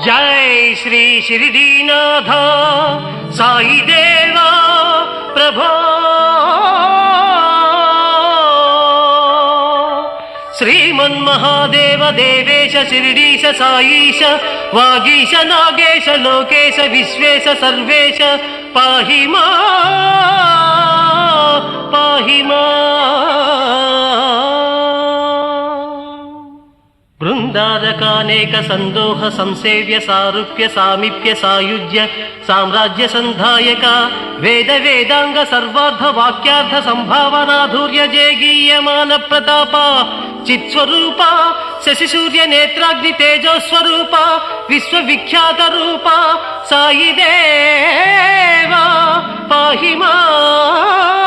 जय श्री शिरडीनाथ साई देवा प्रभो श्रीमन्महादेव देवेश शिरडीश साईश वागीश नागेश लोकेश विश्वेश सर्वेश पाहि मां बृंदारकानेक संदोह संसेव्य सारूप्य सामीप्य सायुज्य साम्राज्य संधायक वेद वेदांग सर्वार्थ वाक्यार्थ संभावनाधुर्य जयगीयमान प्रताप चित्स्वरूप शशि सूर्य नेत्राग्नि तेजो स्वरूप विश्वविख्यात रूप साई देवा पाहि मां।